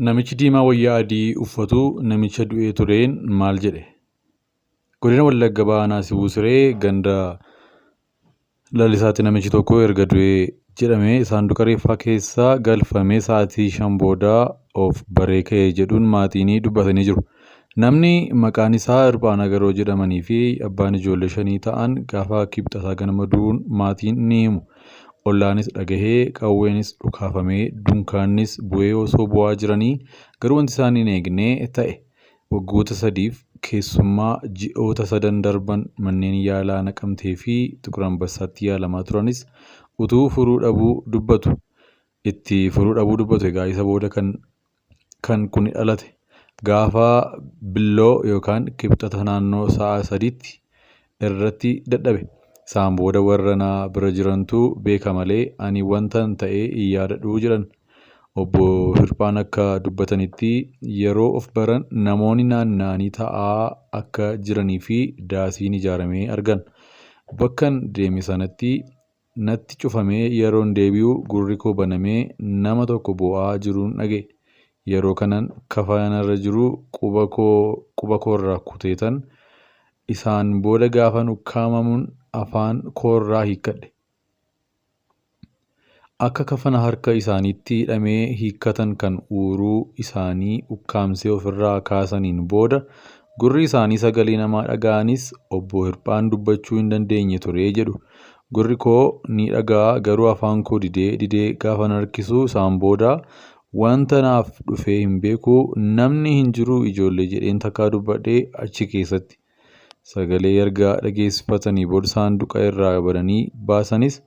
Namichi diimaa wayyaa adii uffatu namicha du'ee tureen maal jedhe? Godina Wallagga Bahaa Naasibuu Siree ganda lalisaatti namichi tokko erga du'ee jedhamee saanduqa reeffaa keessaa galfamee sa'aatii 5 booda of baree ka'ee jedhuun maatiin dubbatanii jiru. Namni maqaan isaa Hirphaan Agaroo jedhamanii fi abbaan ijoollee 5 ta'an gaafa kibxataa ganama du'uun maatiin ni himu. Ollaanis dhagahee qawweenis dhukaafamee dunkaannis bu'ee osoo bu'aa jiranii garuu wanti isaan hin eegne ta'e. Waggoota 3f keessummaa ji'oota 3 darban manneen yaalaa Naqamtee fi Xiquur Ambassaatti yaalamaa turanis utuu furuu dhabuu dubbatu. Itti furuu dhabuu dubbatu egaa isa booda kan kun dhalate. Gaafa billoo yookaan kibxata naannoo sa'a 3tti irratti dadhabe. Isaan booda warra na bira jirantu beeka malee ani wantan ta'ee hin yaadadhu jedhan. Obbo Hirphaan akka dubbatanitti yeroo of baran namoonni naanna'anii taa'aa akka jiranii fi daasiin ijaaramee argan. Bakkan deeme sanatti natti cufamee yeroon deebi'u gurri koo banamee nama tokko boo'aa jiruun dhaga'e. Yeroo kanan kafanarra jiru quba koorraa kuteetan isaan booda gaafan ukkaamamuun afaan koorraa hiikkadhe. Akka kafana harka isaaniitti hidhamee hiikkatan kan uuruu isaanii ukkaamsee ofirraa kaasaniin booda gurri isaanii sagalee namaa dhaga'anis obbo Hirphaan dubbachuu hin dandeenye ture jedhu. Gurri koo ni dhaga'a garuu afaan koo didee gaafan harkisu isaan booda wanta naaf dhufee hin beeku namni hin jiru ijoollee jedheen takkaa dubbadhee achi keessatti. Sagalee erga dhageessifatanii booda saanduqa irraa bananii baasanis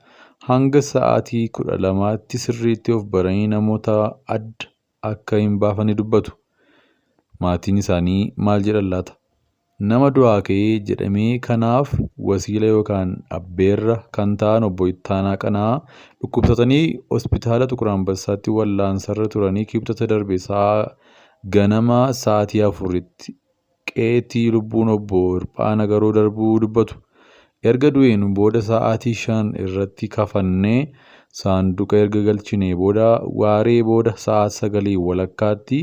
hanga sa'aatii 12tti sirriitti of baranii namoota adda akka hin baafne dubbatu. Maatiin isaanii maal jedhan laata? Nama du'aa ka'ee jedhamee kanaaf wasiila yookaan abbeerra kan ta'an obbo Ittaanaa Qanaa dhukkubsatanii hospitaala Xiquur Ambassaatti wallaansarra turanii kibxata darbe ganama sa'aatii 4tti qeetii lubbuun obbo Hirphaan Agaroo darbuu dubbatu. Erga du'een booda sa'aatii 5 irratti kafannee saanduqa erga galchinee booda waaree booda sa'a 9 walakkaatti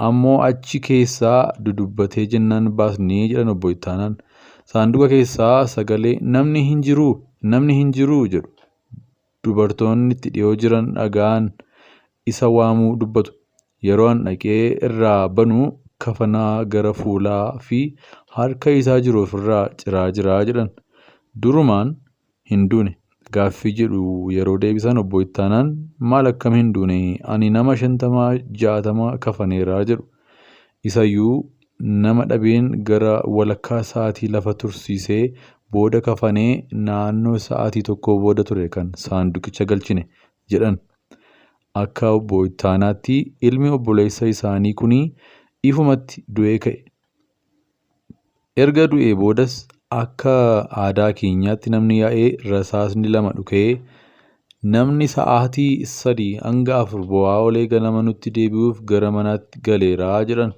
ammoo achi keessaa dudubbatee jennaan baasnee jedhan obbo Ittaanaan. Saanduqa keessaa sagalee namni hin jiru jedhu. Dubartoonni itti dhiyoo jiran dhaga'an isa waamuu dubbatu. Yeroo an dhaqee irraa banu kafanaa gara fuulaa fi harka isaa jiru ofirraa ciraa jira jedhan. Durumaan hin duune gaaffii jedhu yeroo deebisan obbo Ittaanaan maal akkam hin duune ani nama 50-60 kafaneeraa jedhu. Isayyuu nama dhabeen gara walakkaa sa'aatii lafa tursiisee booda kafanee naannoo sa'aatii 1 booda ture kan saanduqicha galchine jedhan. Akka obbo Ittaanaatti ilmi obboleessa isaanii kunii ifumatti du'ee ka'e. Erga du'ee boodas akka aadaa keenyaatti namni yaa'ee rasaasni 2 dhukee namni sa'aatii 3 hanga 4 bo'aa olee ganama nutti deebi'uuf gara manaatti galeeraa jedhan.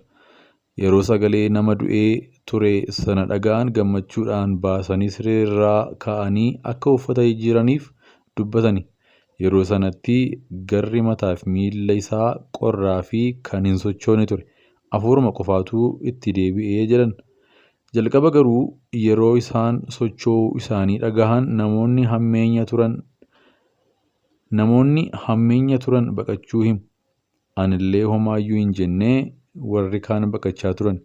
Yeroo sagalee nama du'ee ture sana dhaga'an gammachuudhaan baasanii sireerraa ka'anii akka uffata jijjiiraniif dubbatani. Yeroo sanatti garri mataa fi miilla isaa qorraa fi kan hin sochoone ture. Hafuuruma qofaatu itti deebi'ee jedhan. Jalqaba garuu yeroo isaan socho'uu isaanii dhagahan namoonni hammeenya turan baqachuu himu. Anillee homaayyuu hin jennee warri kaan baqachaa turan.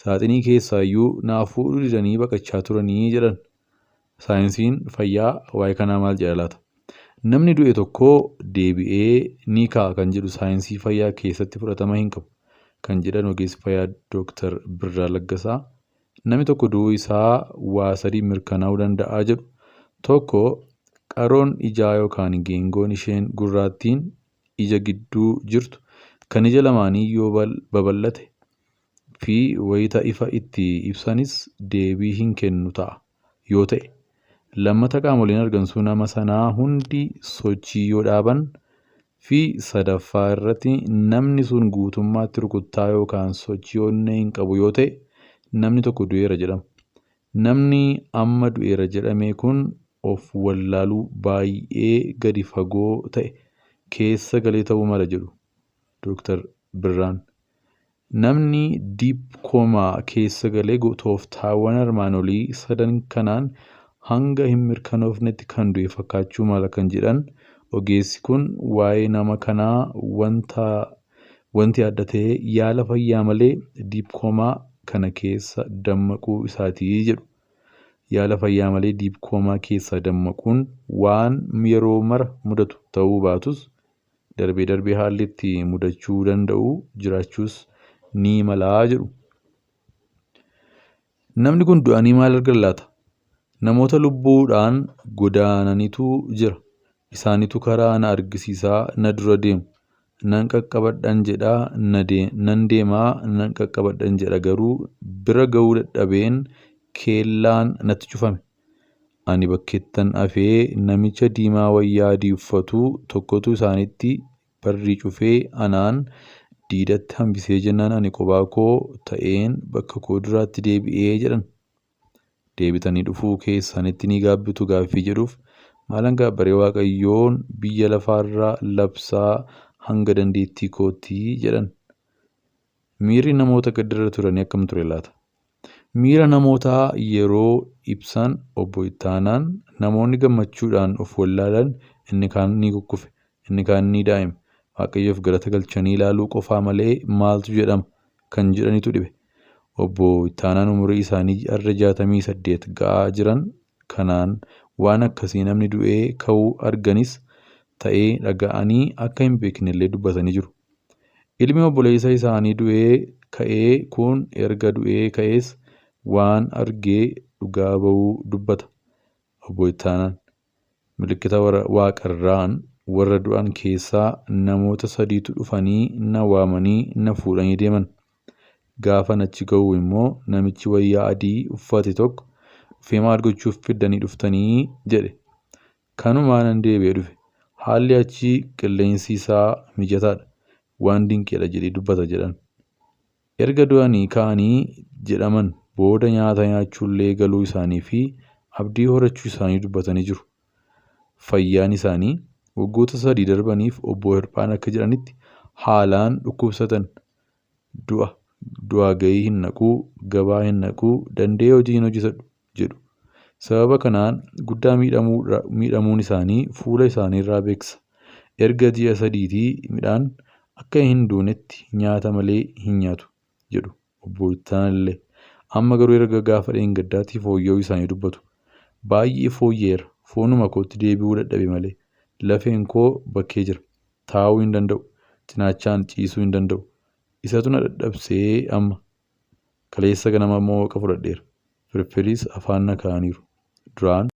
Saaxinii keessaayyuu naaf fuudhuu didanii baqachaa turanii jedhan. Saayinsiin fayyaa waa'ee kanaa maal jedha laata? Namni du'e tokko deebi'ee ni ka'a kan jedhu saayinsii fayyaa keessatti fudhatama hin qabu kan jedhan ogeessi fayyaa Dr. Birraa Laggasaa. Namni tokko du'uu isaa waa 3 mirkanaa'uu danda'a jedhu. Tokko qaroon ijaa yookaan geengoon isheen gurraattiin ija gidduu jirtu kan ija lamaanii yoo babal'ate fi wayita ifa itti ibsanis deebii hin kennu ta'a yoo ta'e. Lammata qaamoleen argamsuu nama sanaa hundi sochii yoo dhaaban fi sadaffaa irratti namni sun guutummaatti rukuttaa yookaan sochii onnee hin qabu yoo ta'e namni tokko du'eera jedhama. Namni amma du'eera jedhame kun of wallaaluu baay'ee gadi fagoo ta'e keessa galee ta'uu mala jedhu Dooktar Birraan. Namni diip koomaa keessa galee tooftaawwan armaan olii sadan kanaan hanga hin mirkanoofnetti kan du'e fakkaachuu mala kan jedhan ogeessi kun waa'ee nama kanaa wanti adda ta'e yaala fayyaa malee diip koomaa kana keessa dammaquu isaatii jedhu. Yaala fayyaa malee diip koomaa keessa dammaquun waan yeroo mara mudatu ta'uu baatus darbee darbee haalli itti mudachuu danda'u jiraachuus ni malaa jedhu. Namni kun du'anii maal argan laata? Namoota lubbuudhaan godaananitu jira. Isaanitu karaa na argisiisaa na dura deemu. Nan qaqqabadhan jedhaa nan deemaa nan qaqqabadhan jedha garuu bira ga'uu dadhabeen keellaan natti cufame. Ani bakkeettan hafee namicha diimaa wayyaa adii uffatu tokkotu isaanitti barrii cufee anaan diidatti hambisee jennaan ani kophaa koo ta'een bakka koo duraatti deebi'ee jedhan. Deebitanii dhufuu keessanitti ni gaabbitu gaaffii jedhuuf maalan gaabbaree Waaqayyoon biyya lafaarraa labsaa hanga dandeettii kootii jedhan. Miirri namoota gaddarra turanii akkam ture laata? Miira namootaa yeroo ibsan obbo Ittaanaan namoonni gammachuudhaan of wallaalan inni kaan ni kukkufe inni kaan ni daa'ime. Waaqayyoof galata galchanii ilaaluu qofaa malee maaltu jedhama kan jedhanitu dhibe. Obbo Ittaanaan umurii isaanii har'a 68 ga'aa jiran kanaan waan akkasii namni du'ee ka'uu arganis ta'ee dhaga'anii akka hin beeknellee dubbatanii jiru. Ilmi obboleessa isaanii du'ee ka'ee kun erga du'ee ka'ees waan argee dhugaa ba'uu dubbata. Obbo Ittaanaan milikkita waaqarraan warra du'an keessaa namoota sadiitu dhufanii na waamanii na fuudhanii deeman. Gaafa nachi ga'u immoo namichi wayyaa adii uffate tokko dhufee maal gochuuf fiddanii dhuftanii jedhe. Kanumaanan deebi'ee dhufe. Haalli achii qilleensi isaa mijataadha. Waan dinqiidha jedhee dubbata jedhan. Erga du'anii ka'anii jedhaman booda nyaata nyaachuullee galuu isaanii fi abdii horachuu isaanii dubbatanii jiru. Fayyaan isaanii waggoota 3 darbaniif obbo Hirphaan akka jedhanitti haalaan dhukkubsatan. Du'aa gahii hin naquu, gabaa hin naquu, danda'ee hojii hin hojjetadhu jedhu. Sababa kanaan guddaa miidhamuun isaanii fuula isaaniirraa beeksisa. Erga ji'a 3 midhaan akka hin duunetti nyaata malee hin nyaatu jedhu obbo Ittaanaan illee. Amma garuu erga gaafa dheengaddaatti fooyya'uu isaanii dubbatu. Baay'ee fooyya'eera. Foonuma kootti deebi'uu dadhabe malee. Lafeen koo bakkee jira. Taa'uu hin danda'u. Cinaachaan ciisuu hin danda'u. Isatu na dadhabsee amma. Kaleessa ganama immoo waqa fudhadheera. Firfiriis afaan na kaa'aniiru. Duraan